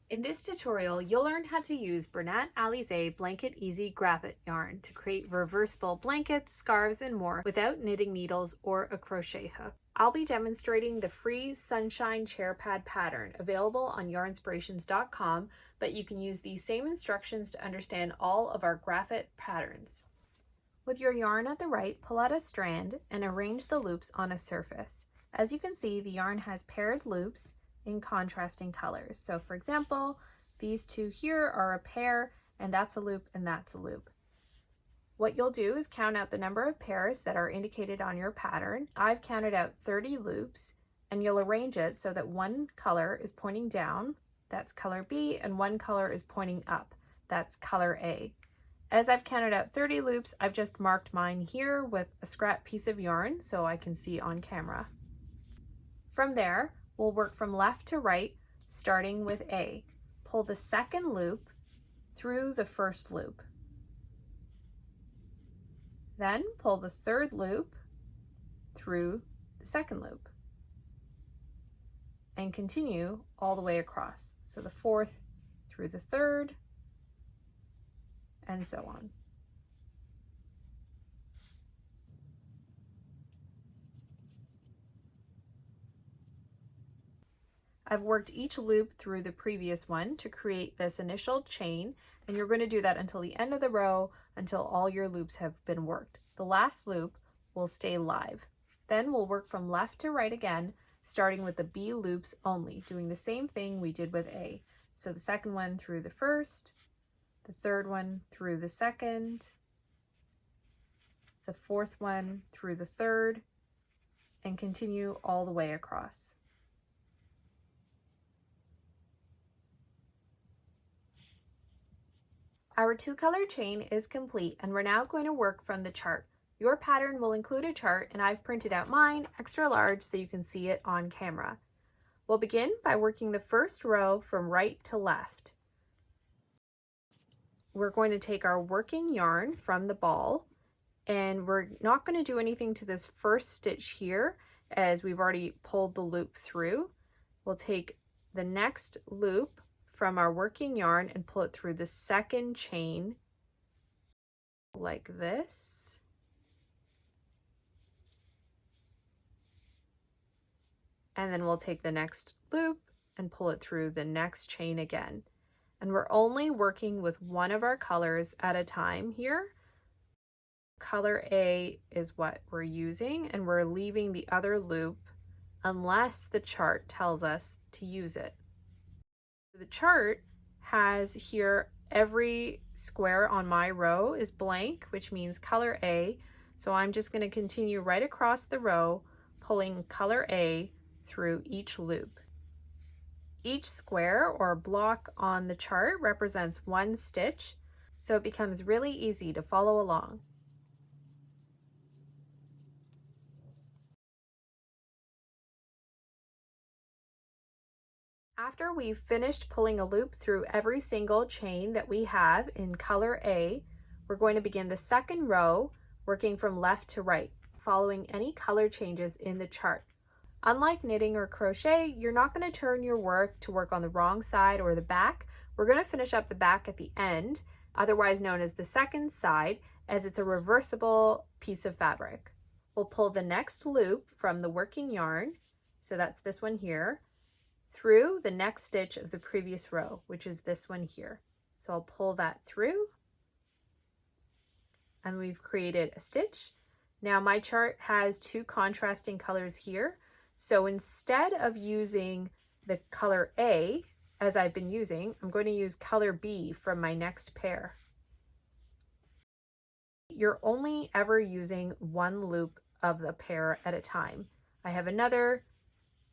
In this tutorial, you'll learn how to use Bernat Alize Blanket Easy Graphic yarn to create reversible blankets, scarves, and more without knitting needles or a crochet hook. I'll be demonstrating the free Sunshine Chair Pad pattern available on Yarnspirations.com, but you can use these same instructions to understand all of our graphic patterns. With your yarn at the right, pull out a strand and arrange the loops on a surface. As you can see, the yarn has paired loops in contrasting colors. So for example, these two here are a pair, and that's a loop and that's a loop. What you'll do is count out the number of pairs that are indicated on your pattern. I've counted out 30 loops, and you'll arrange it so that one color is pointing down, that's color B, and one color is pointing up, that's color A. As I've counted out 30 loops, I've just marked mine here with a scrap piece of yarn so I can see on camera. From there, we'll work from left to right, starting with A. Pull the second loop through the first loop. Then pull the third loop through the second loop. And continue all the way across. So the fourth through the third, and so on. I've worked each loop through the previous one to create this initial chain, and you're going to do that until the end of the row, until all your loops have been worked. The last loop will stay live. Then we'll work from left to right again, starting with the B loops only, doing the same thing we did with A. So the second one through the first, the third one through the second, the fourth one through the third, and continue all the way across. Our two-color chain is complete, and we're now going to work from the chart. Your pattern will include a chart, and I've printed out mine extra large so you can see it on camera. We'll begin by working the first row from right to left. We're going to take our working yarn from the ball, and we're not going to do anything to this first stitch here as we've already pulled the loop through. We'll take the next loop from our working yarn and pull it through the second chain like this. And then we'll take the next loop and pull it through the next chain again. And we're only working with one of our colors at a time here. Color A is what we're using, and we're leaving the other loop unless the chart tells us to use it. The chart has here every square on my row is blank, which means color A. So I'm just going to continue right across the row, pulling color A through each loop. Each square or block on the chart represents one stitch, so it becomes really easy to follow along. After we've finished pulling a loop through every single chain that we have in color A, we're going to begin the second row working from left to right, following any color changes in the chart. Unlike knitting or crochet, you're not going to turn your work to work on the wrong side or the back. We're going to finish up the back at the end, otherwise known as the second side, as it's a reversible piece of fabric. We'll pull the next loop from the working yarn, so that's this one here, through the next stitch of the previous row, which is this one here. So I'll pull that through, and we've created a stitch. Now my chart has two contrasting colors here, so instead of using the color A as I've been using, I'm going to use color B from my next pair. You're only ever using one loop of the pair at a time. I have another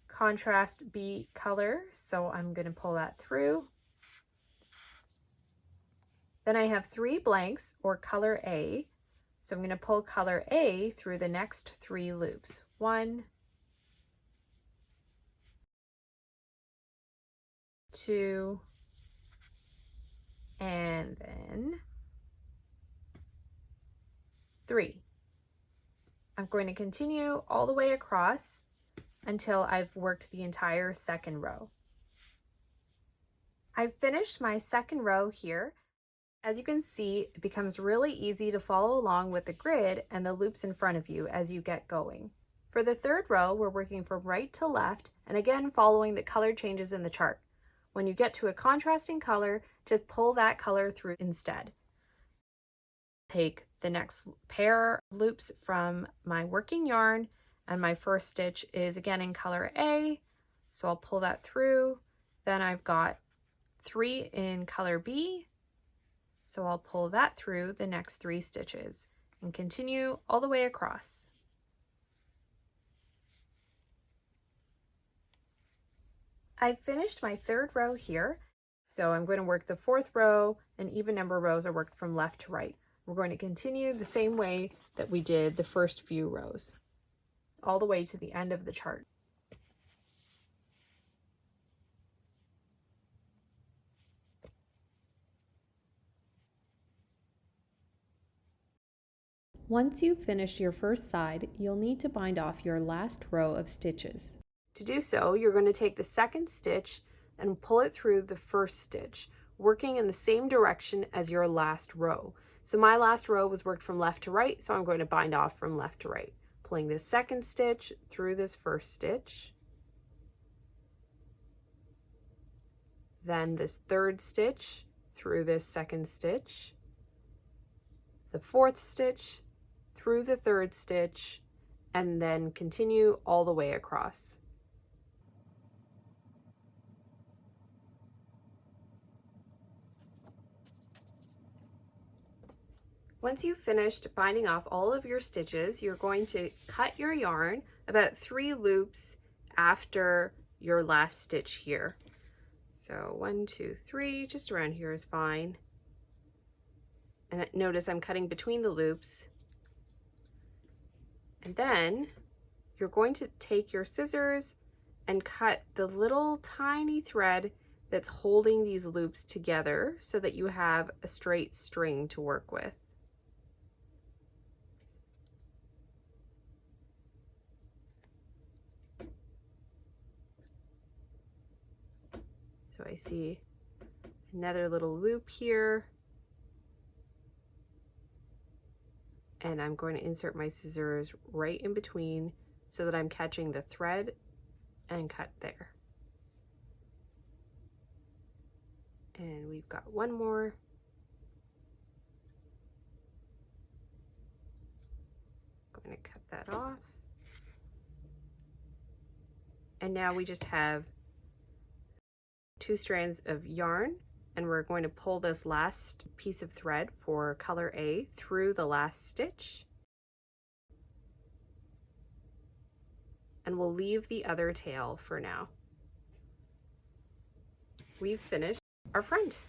contrast B color, so I'm going to pull that through. Then I have 3 blanks or color A, so I'm going to pull color A through the next 3 loops. 1, 2, and then 3. I'm going to continue all the way across until I've worked the entire second row. I've finished my second row here. As you can see, it becomes really easy to follow along with the grid and the loops in front of you as you get going. For the third row, we're working from right to left, and again following the color changes in the chart. When you get to a contrasting color, just pull that color through instead. Take the next pair of loops from my working yarn, and my first stitch is again in color A, so I'll pull that through. Then I've got 3 in color B, so I'll pull that through the next 3 stitches and continue all the way across. I've finished my third row here, so I'm going to work the fourth row, and even number rows are worked from left to right. We're going to continue the same way that we did the first few rows, all the way to the end of the chart. Once you've finished your first side, you'll need to bind off your last row of stitches. To do so, you're going to take the second stitch and pull it through the first stitch, working in the same direction as your last row. So my last row was worked from left to right, so I'm going to bind off from left to right. Pulling this second stitch through this first stitch, then this third stitch through this second stitch, the fourth stitch through the third stitch, and then continue all the way across. Once you've finished binding off all of your stitches, you're going to cut your yarn about 3 loops after your last stitch here. So 1, 2, 3, just around here is fine. And notice I'm cutting between the loops. And then you're going to take your scissors and cut the little tiny thread that's holding these loops together so that you have a straight string to work with. So I see another little loop here, and I'm going to insert my scissors right in between so that I'm catching the thread and cut there. And we've got one more. I'm going to cut that off. And now we just have 2 strands of yarn, and we're going to pull this last piece of thread for color A through the last stitch, and we'll leave the other tail for now. We've finished our front.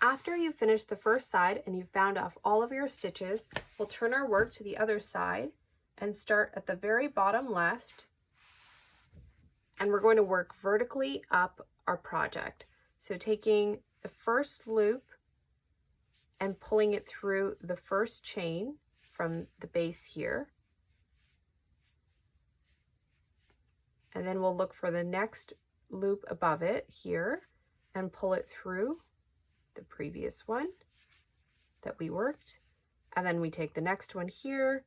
After you've finished the first side and you've bound off all of your stitches, we'll turn our work to the other side and start at the very bottom left, and we're going to work vertically up our project. So taking the first loop and pulling it through the first chain from the base here. And then we'll look for the next loop above it here and pull it through the previous one that we worked. And then we take the next one here,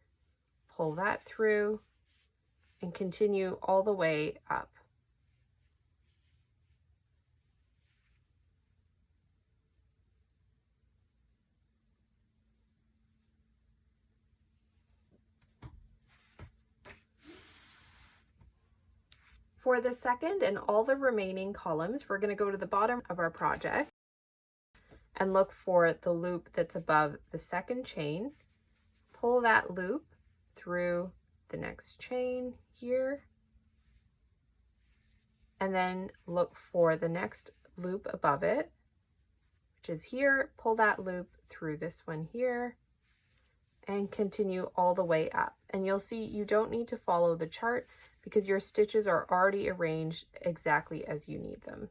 pull that through, and continue all the way up. For the second and all the remaining columns, we're going to go to the bottom of our project and look for the loop that's above the second chain. Pull that loop through the next chain here, and then look for the next loop above it, which is here. Pull that loop through this one here and continue all the way up. And you'll see you don't need to follow the chart because your stitches are already arranged exactly as you need them.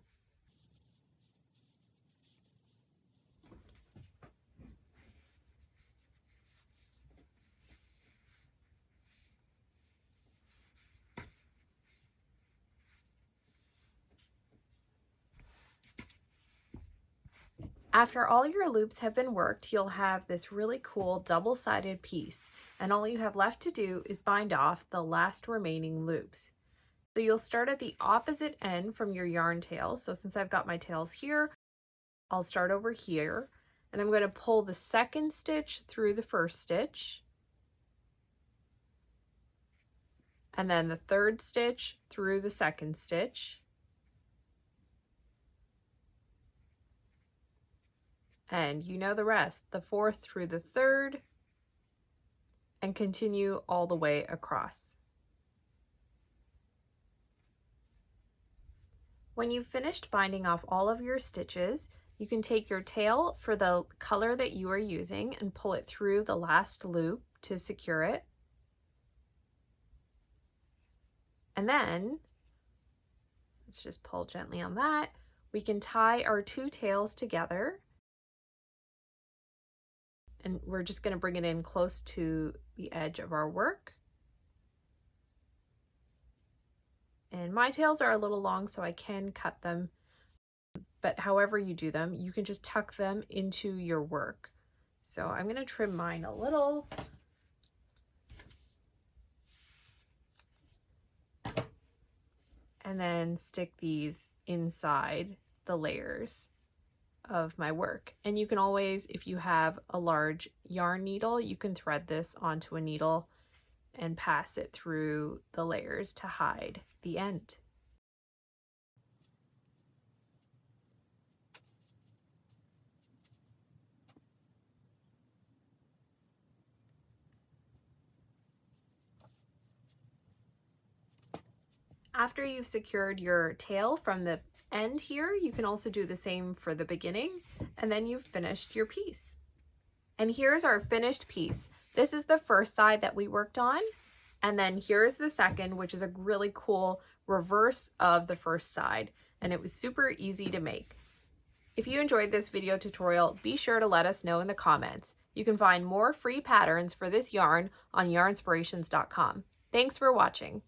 After all your loops have been worked, you'll have this really cool double-sided piece, and all you have left to do is bind off the last remaining loops. So you'll start at the opposite end from your yarn tail. So since I've got my tails here, I'll start over here, and I'm going to pull the second stitch through the first stitch, and then the third stitch through the second stitch, and you know the rest, the fourth through the third, and continue all the way across. When you've finished binding off all of your stitches, you can take your tail for the color that you are using and pull it through the last loop to secure it. And then, let's just pull gently on that, we can tie our two tails together. And we're just going to bring it in close to the edge of our work. And my tails are a little long, so I can cut them, but however you do them, you can just tuck them into your work. So I'm going to trim mine a little. And then stick these inside the layers of my work. And you can always, if you have a large yarn needle, you can thread this onto a needle and pass it through the layers to hide the end. After you've secured your tail from the end here, you can also do the same for the beginning, and then you've finished your piece. And here's our finished piece. This is the first side that we worked on, and then here's the second, which is a really cool reverse of the first side, and it was super easy to make. If you enjoyed this video tutorial, be sure to let us know in the comments. You can find more free patterns for this yarn on yarnspirations.com. Thanks for watching.